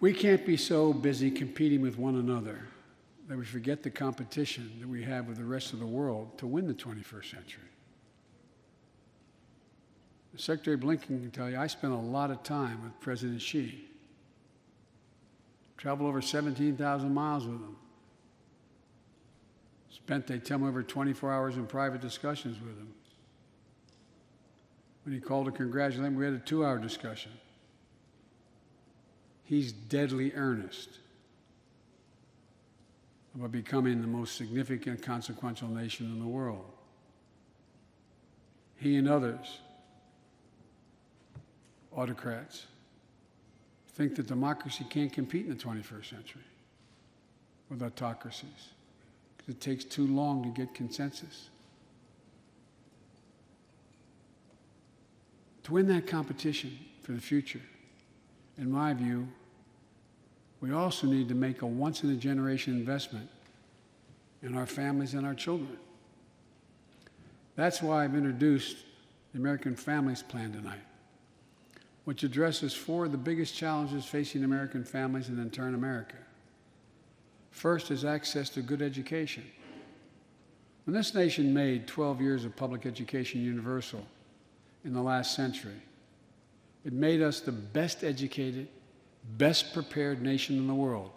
We can't be so busy competing with one another that we forget the competition that we have with the rest of the world to win the 21st century. Secretary Blinken can tell you, I spent a lot of time with President Xi. Traveled over 17,000 miles with him. Spent, they tell me, over 24 hours in private discussions with him. When he called to congratulate him, we had a 2-hour discussion. He's deadly earnest about becoming the most significant, consequential nation in the world. He and others, autocrats, think that democracy can't compete in the 21st century with autocracies because it takes too long to get consensus. To win that competition for the future, in my view, we also need to make a once-in-a-generation investment in our families and our children. That's why I've introduced the American Families Plan tonight, which addresses 4 of the biggest challenges facing American families and in turn America. First is access to good education. When this nation made 12 years of public education universal in the last century, it made us the best educated, best prepared nation in the world.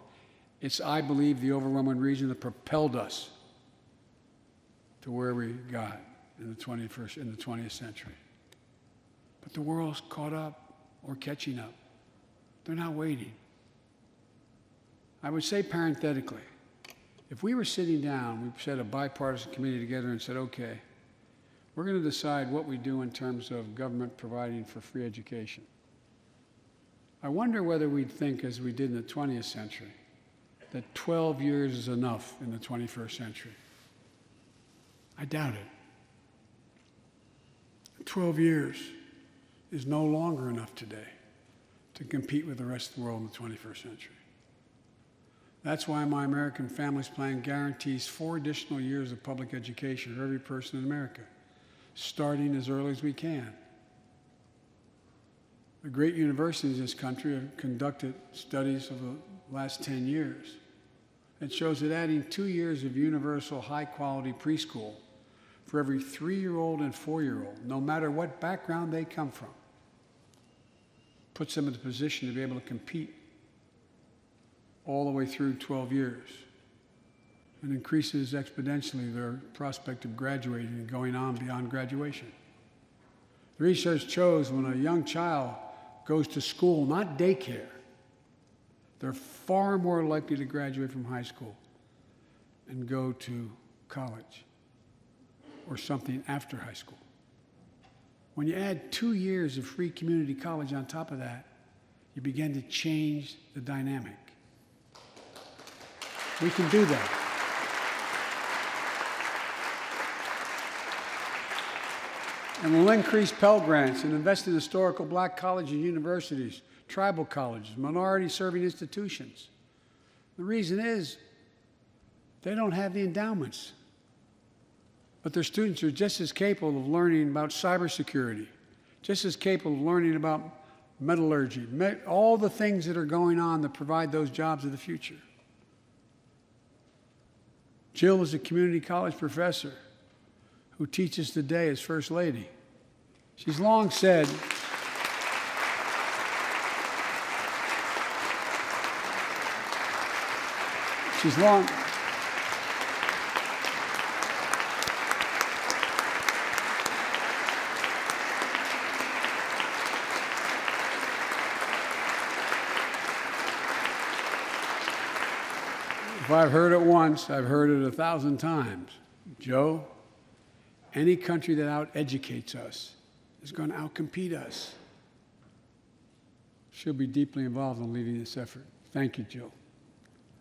It's, I believe, the overwhelming reason that propelled us to where we got in the 20th century. But the world's caught up or catching up. They're not waiting. I would say parenthetically, if we were sitting down, we set a bipartisan committee together and said, okay, we're going to decide what we do in terms of government providing for free education. I wonder whether we'd think, as we did in the 20th century, that 12 years is enough in the 21st century. I doubt it. 12 years is no longer enough today to compete with the rest of the world in the 21st century. That's why my American Families Plan guarantees 4 additional years of public education for every person in America, starting as early as we can. The great universities in this country have conducted studies of the last 10 years. It shows that adding 2 years of universal high-quality preschool for every 3-year-old and 4-year-old, no matter what background they come from, puts them in a position to be able to compete all the way through 12 years and increases exponentially their prospect of graduating and going on beyond graduation. The research shows when a young child goes to school, not daycare, they're far more likely to graduate from high school and go to college or something after high school. When you add 2 years of free community college on top of that, you begin to change the dynamic. We can do that. And we'll increase Pell Grants and invest in historical black colleges and universities, tribal colleges, minority-serving institutions. The reason is they don't have the endowments. But their students are just as capable of learning about cybersecurity, just as capable of learning about metallurgy, all the things that are going on that provide those jobs of the future. Jill is a community college professor who teaches today as First Lady. She's long said, if I've heard it once, I've heard it 1,000 times. Joe, any country that out-educates us is going to out-compete us. She'll be deeply involved in leading this effort. Thank you, Jill.